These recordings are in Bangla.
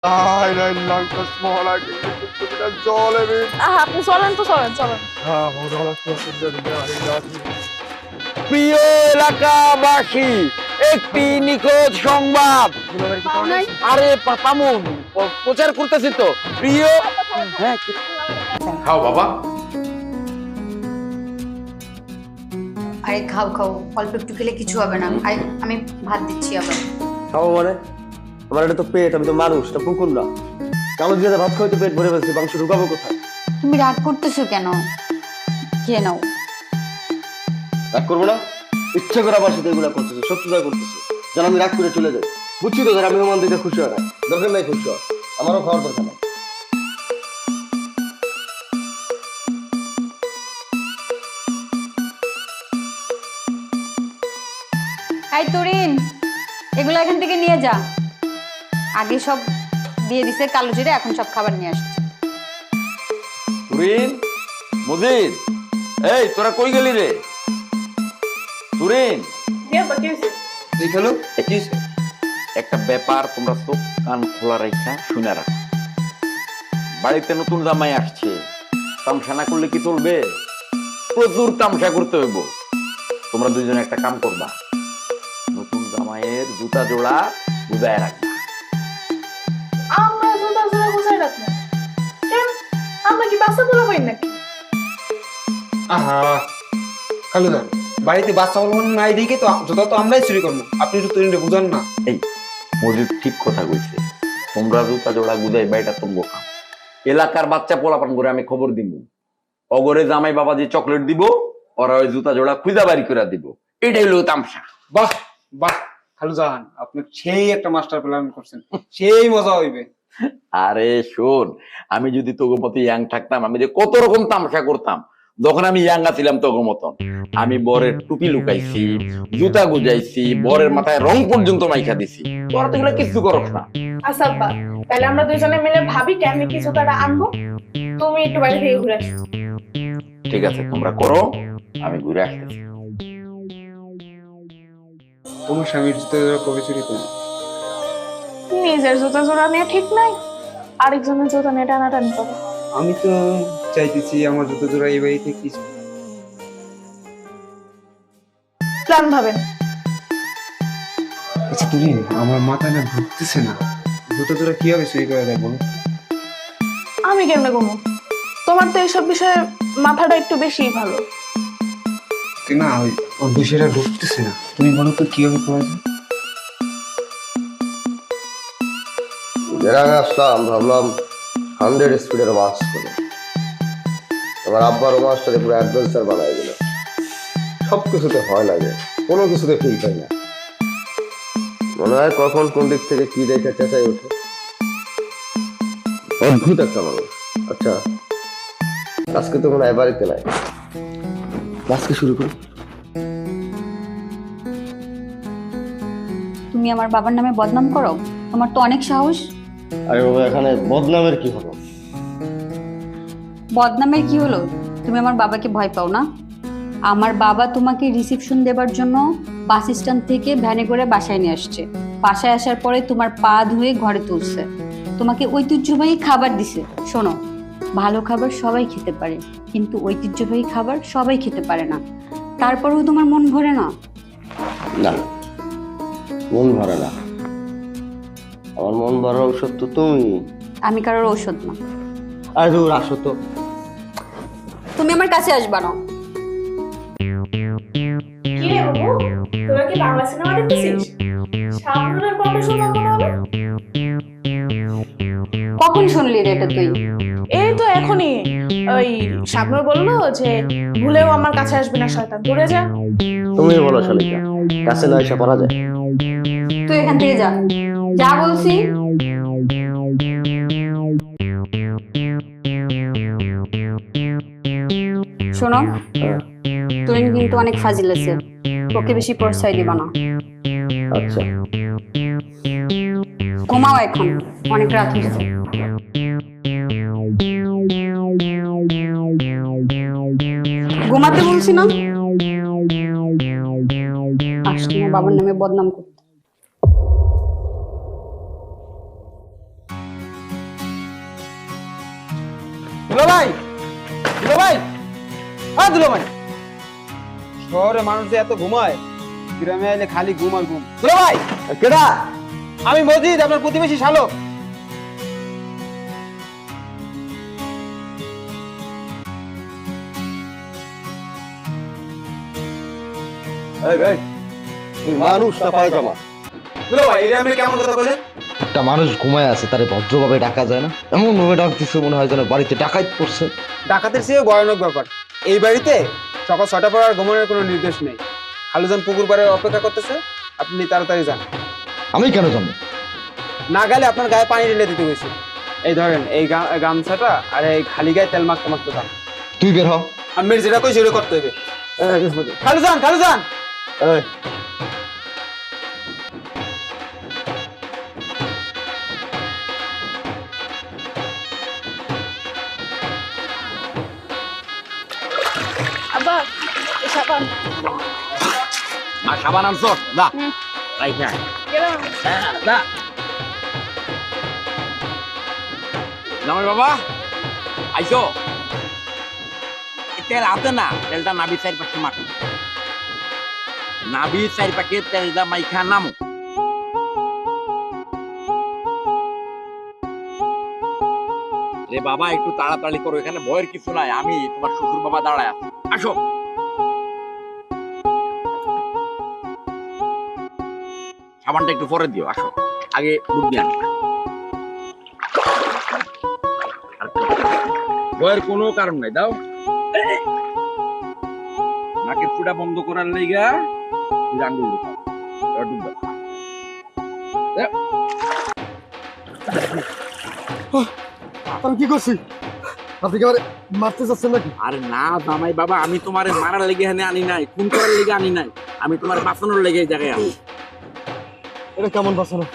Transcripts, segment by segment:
لا اله الا انت اسمه لكن كنت من الظالمين আপনি চলেন তো চলেন চলেন। ها حول ولا قوة الا بالله العظيم প্রিয় এলাকাবাসী, একটি নিখোঁজ সংবাদ। আরে পাতামুন প্রচার করতেছি তো। প্রিয় হ্যাঁ খাও বাবা। আরে খাও খাও, অল্প একটু খেলে কিছু হবে না। আমি ভাত দিচ্ছি আবার। খাবো মানে? আমার এটা তো পেট, আমি তো মানুষ, এটা কুকুর না। কালো দিয়ে ভাত খাইতে পেট ভরে ফেলছি, মাংস ঢুকাবো কোথায়? তুমি রাগ করতেছো কেন? খেয়ে নাও। রাগ করবো না? ইচ্ছা করে আমার সাথে এগুলা করতেছো, শত্রুতা করতেছো, যেন আমি রাগ করে চলে যাই। বুঝছি তো, আমি ওমান দিকে খুশি হয় না, দরকার নাই খুশি হয়, আমারও খাওয়ার দরকার নাই। এই তুরিন, এগুলো এখান থেকে নিয়ে যা। আগে সব দিয়ে দিছে কালো জিরে, এখন সব খাবার নিয়ে আসছে। তুরিন, মজিদ, এই তোরা কই গেলি রে? তুরিন, একটা ব্যাপার তোমরা চোখ কান খোলা রাখা শুনে রাখো। বাড়িতে নতুন জামাই আসছে, তামসা না করলে কি চলবে? প্রচুর তামসা করতে হইব। তোমরা দুইজনে একটা কাম করবা, নতুন জামাইয়ের জুতা জোড়া বুঝায় রাখবা। আমরা জুতা জোড়া গুছাই রাখবো কেন? আমরা কি বাসা বলা পাই নাকি? আহা কালুদান, বাড়িতে বাচ্চা বলবো নাই দেখে তো যত তো আমরাই চুরি করবো। আপনি একটু তৈরি বুঝান না। এই মজিদ ঠিক কথা কইছে, তোমরা জুতা জোড়া গুদাই বাইটা তোমগো কাম। এলাকার বাচ্চা পোলাপান করে আমি খবর দিব, অগরে জামাই বাবা যে চকলেট দিব, ওরা ওই জুতা জোড়া খুঁজা বাড়ি করে দিব। এটাই হলো তামসা। বাহ বাহ খালুজান, আপনি সেই একটা মাস্টার প্ল্যান করছেন, সেই মজা হইবে। আরে শোন, আমি যদি তোগো মতো ইয়াং থাকতাম, আমি যে কত রকম তামসা করতাম। যখন আমি ইয়াঙ্গা ছিলাম তোগো মতন, আমি বরের টুপি লুকাইছি, জুতা গুজাইছি, বরের মাথায় রং পর্যন্ত মাইখা দিছি। তোরা তো এগুলো কিছু করস না। আচ্ছা আব্বা, তাহলে আমরা দুইজনে মিলে ভাবি কেমনি কি জুতাটা আনবো। তুমি একটু বাইরে থেকে ঘুরে আসো। ঠিক আছে, তোমরা করো, আমি ঘুরে আসতেছি। তোমার স্বামীর জুতো কবে চুরি করবো? নিজের জুতা জোড়া নিয়ে ঠিক নাই, আরেকজনের জুতা নিয়ে টানাটানি করো। আমি তো চাইতেছি আমার জুতো জোড়া এই বাড়িতে কিছু। প্ল্যান ভাবেন। আচ্ছা তুমি, আমার মাথায় না ঢুকতেছে না, জুতো জোড়া কিভাবে চুরি করে দেয় বলো? আমি কেমনে ঘুমো? তোমার তো এইসব বিষয়ে মাথাটা একটু বেশিই ভালো। না ওই বিষয়টা ঢুকতেছে না, তুমি বলো তো কিভাবে করা যায়? গ্রামে আসলাম, ভাবলাম 100 স্পিডের মাছ করে আমার আব্বার ও মাছটারে পুরো অ্যাডভেঞ্চার বানাই দিল। সব কিছুতে হয় লাগে, কোনো কিছুতে ফিল পাই না। মনে হয় কখন কোন দিক থেকে কি দেখে চেঁচাই ওঠে। অদ্ভুত একটা মানুষ। আচ্ছা, আজকে তো মনে হয় বাড়িতে নাই, আজকে শুরু করি। তুমি আমার বাবার নামে বদনাম করো? তোমার তো অনেক সাহস। আরে বাবা, এখানে বদনামের কি হলো? বদনামের কি হলো? তুমি আমার বাবাকে ভয় পাও না? আমার বাবা তোমাকে রিসিপশন দেবার জন্য বাস স্ট্যান্ড থেকে ভ্যানে করে বাসায় নিয়ে আসছে। বাসায় আসার পরে তোমার পা ধুয়ে ঘরে তুলছে, তোমাকে ঐতিহ্যবাহী খাবার দিছে। শোনো, ভালো খাবার সবাই খেতে পারে, কিন্তু ঐতিহ্যবাহী খাবার সবাই খেতে পারে না। তারপরেও তোমার মন ভরে না? না, মন ভরে না। আমার মন ভরা ঔষধ তো তুমি। আমি কারোর ঔষধ না। আরে দূর আসো তো। তুমি আমার কাছে আসবা না। কি রে বাবু, তোরা কি বাংলা সিনেমা দেখতেছিস? শাহরুখের কথা শোনা মনে হলো। কখন শুনলি রে এটা তুই? এই তো এখনই ওই শাবনূর বললো যে ভুলেও আমার কাছে আসবে না শয়তান, দূরে যা। তুমি বলো শালিকা, কাছে না এসে পড়া যায়? তুই এখান থেকে যা, যা বলছি। শোনো, তুই কিন্তু অনেক ফাজিল আছে, ওকে বেশি প্রশ্রয় দিবা না। আচ্ছা, ঘুমাও এখন, অনেক রাত হয়েছে। ঘুমাতে বলছি না? আসছি না বাবার নামে বদনাম করতে। দুলাভাই, দুলাভাই, দুলাভাই, শহরে মানুষ যে এত ঘুমায়, গ্রামে আইলে খালি ঘুম আর ঘুম। দুলাভাই, কেডা? আমি মজিদ, আপনার প্রতিবেশী শালক। মানুষ না পায়জামা। দুলাভাই, এই আপনি কেমন কথা বলেন? একটা মানুষ ঘুমায় আছে, তারে ভদ্রভাবে ডাকা যায় না? এমন ভাবে ডাক দিচ্ছে মনে হয় যেন বাড়িতে ডাকাত পড়ছে। ডাকাতের চেয়ে ভয়ানক ব্যাপার। এই বাড়িতে সকাল 6টা পর আর ঘুমানোর কোনো নির্দেশ নেই। খালুজান পুকুর পাড়ে অপেক্ষা করতেছে, আপনি তাড়াতাড়ি যান। আমি কেন জানবো? না গেলে আপনার গায়ে পানি ঢেলে দিতে হয়েছে। এই ধরেন এই গামছাটা আর এই খালি গায়ে তেল মাখতে মাখতে যান। তুই বের হ। আমি যেটা কই সেটা করতে হবে। খালুজান, খালুজান, এই, আব্বা এই সাবান আর সাবান আনছ যা রাইখা গেলাম। যা জামাই বাবা আইসো। এই তেল হাতে না, তেলটা নাভি চারিপাশে মাখো, নাভি চারিপাশে তেলটা মাইখা নামো। রে বাবা একটু তাড়াতাড়ি করো, এখানে ভয়ের কিছু নাই, আমি তোমার শ্বশুর বাবা দাঁড়ায় আছি। আসো। সাবানটা একটু পরে দিও, আসো আগে ডুব দিয়ে আনো। ভয়ের কোনো কারণ নাই, দাও। নাকের ফুটা বন্ধ করার লাইগা আঙ্গুল ঢুকাও, ডুব দাও। আমি কি করছি? আপনি কি আমারে মারতে চাচ্ছেন নাকি? আরে না জামাই বাবা, আমি তোমার মারার লেগে এখানে আনি নাই, খুন করার লেগে আনি নাই, আমি তোমার বাঁচানোর লেগে এই জায়গায় আনি। এটা কেমন বাঁচানো?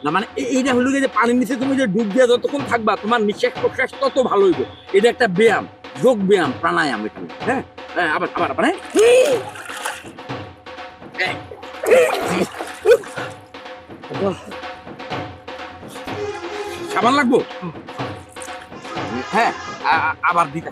না মানে এইটা হলো যে পানির নিচে তুমি যে ডুব দিয়ে যতক্ষণ থাকবা তোমার নিঃশ্বাস প্রশ্বাস তত ভালো হইবে। এটা একটা ব্যায়াম, যোগ ব্যায়াম, প্রাণায়াম এখানে। হ্যাঁ হ্যাঁ, আবার আবার আবার, হ্যাঁ। সাবান লাগবো? হ্যাঁ, আবার দিতে।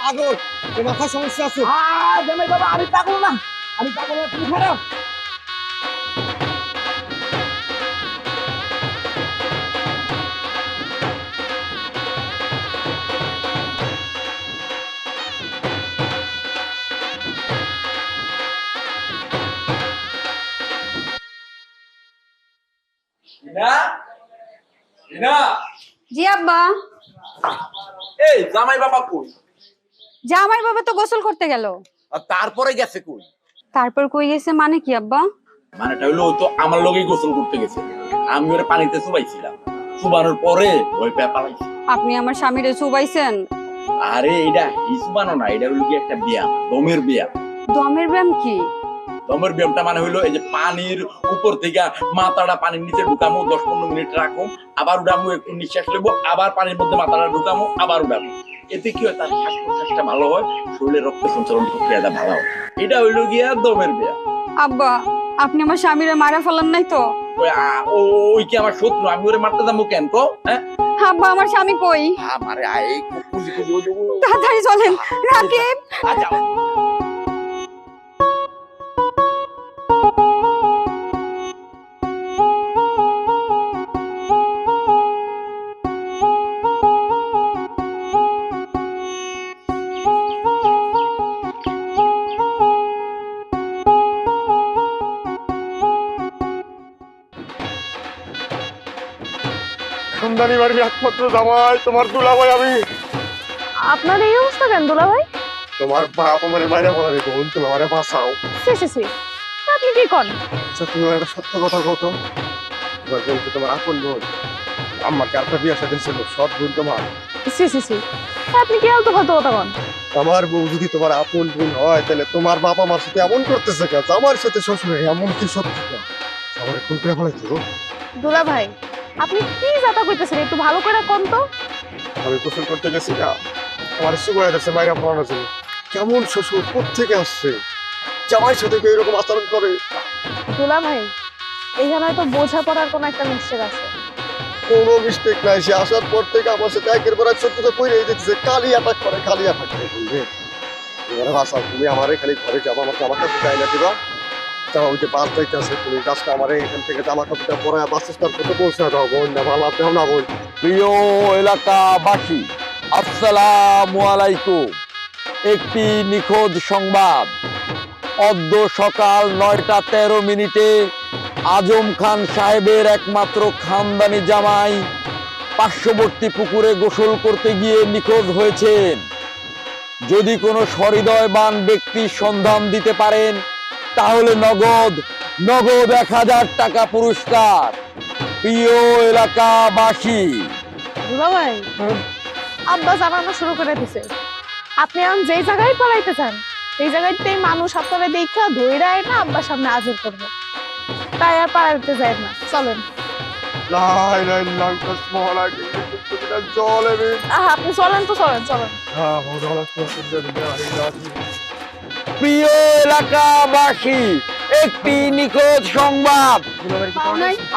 পাগল, মাথার সমস্যা আছে। জামাই বাবা আমি পাগল না, আমি পাগল না, তুমি খারাপ। জি আব্বা। এই জামাই বাবা কই? জামাই বাবা তো গোসল করতে গেল। আর তারপরে গেছে কই? তারপর কই গেছে মানে কি আব্বা? মানেটা হইলো ও তো আমার লগেই গোসল করতে গেছে, আমি ওরে পানিতে চুবাইছিলাম, চুবানোর পরে ভয় পেয়ে পালাইছি। আপনি আমার স্বামীরে চুবাইছেন? আরে এটা হিসবানো না, এটা হলো কি একটা ব্যায়াম, দমের ব্যায়াম। দমের ব্যায়াম কি? দমের ব্যায়ামটা মানে হইলো এই যে পানির উপর থেকে মাথাটা পানির নিচে ঢুকামো, 10-15 মিনিট রাখো, আবার উঠামো, একটু নিঃশ্বাস নেবো, আবার পানির মধ্যে মাথাটা ঢুকামো, আবার উঠামো। এতে কি হয়, তার শ্বাস প্রশ্বাসটা ভালো হয়, শরীরে রক্ত সঞ্চালন প্রক্রিয়াটা ভালো হয়। এটা হইলো গিয়া দমের ব্যায়াম। আব্বা আপনি আমার স্বামীরে মারা ফেলান নাই তো? ওই কি আমার শত্রু, আমি ওরে মারতে যাবো কেন তো? হ্যাঁ আব্বা আমার স্বামী কই? আমারে আয় খুঁজি খুঁজি তাড়াতাড়ি চলেন রাকিব। আচ্ছা খানদানি বাড়ির একমাত্র জামাই তোমার দুলাভাই আমি। আপনার এই অবস্থা কেন দুলা ভাই? তোমার বাপ আমার বাইরে বলা রেখো, তুমি আমারে বাঁচাও। সি সি সি, আপনি কি করেন? আচ্ছা তুমি একটা সত্য কথা কতো, তোমার বোন কি তোমার আপন বোন? আম্মাকে একটা বিয়ে সাথে ছিল, সৎ বোন তোমার। সি সি সি, আপনি কি আলতু ফালতু কথা কন? আমার বউ যদি তোমার আপন বোন হয় তাহলে তোমার বাবা মার সাথে এমন করতেছে কেন? আমার সাথে শ্বশুরে এমন কি সত্যি কেন? আমার খুন করে ফেলাইছো? দুলা ভাই আপনি কি যাতা কইতেছেন একটু ভালো করে কোন তো। আমি গোসল করতে গেছি না, আমার সুগার আছে মাইরা পড়ানোর জন্য। কেমন শ্বশুর কোত্থেকে আসছে, জামাই সাথে কেউ এরকম আচরণ করে? দুলা ভাই এইখানে হয়তো বোঝাপড়ার কোনো একটা মিস্টেক আছে। কোনো মিস্টেক নাই, সে আসার পর থেকে আমার সাথে একের পর এক সত্যতা কইরে দিতেছে, খালি অ্যাটাক করে, খালি অ্যাটাক করে। বলবে এবারে ভাষা, তুমি আমারে খালি ঘরে যাবো, আমার জামা কাপড় চাই না দিবা, জামা উঠে বাস যাইতে আছে, তুমি গাছটা আমারে এখান থেকে জামা কাপড়টা পরায় বাস স্ট্যান্ড করতে পৌঁছে দাও। বোন না ভালো দেও না বোন। প্রিয় এলাকাবাসী, আসসালামু আলাইকুম। একটি নিখোঁজ সংবাদ। অদ্য সকাল 9:13 আজম খান সাহেবের একমাত্র খানদানি জামাই পার্শ্ববর্তী পুকুরে গোসল করতে গিয়ে নিখোঁজ হয়েছেন। যদি কোনো সহৃদয়বান ব্যক্তি সন্ধান দিতে পারেন তাহলে নগদ 1000 টাকা পুরস্কার। প্রিয় এলাকাবাসী, দুলা ভাই আব্বা জানানো শুরু করে দিছে, আপনি এখন যেই জায়গায় পড়াইতে চান সেই জায়গাতেই মানুষ আপনারা দেখা ধইরা না আব্বার সামনে হাজির করবো, তাই আর পাড়াইতে যায় না। চলেন। লাই লাই লাঙ্কাস মহলা কিন্তু তুমি না জলে বে। আপনি চলেন তো, চলেন চলেন। হ্যাঁ মহলা তো প্রিয় এলাকাবাসী, একটি নিখোঁজ সংবাদ।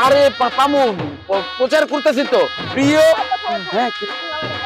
আরে পাপামুন প্রচার করতেছি তো। প্রিয়, হ্যাঁ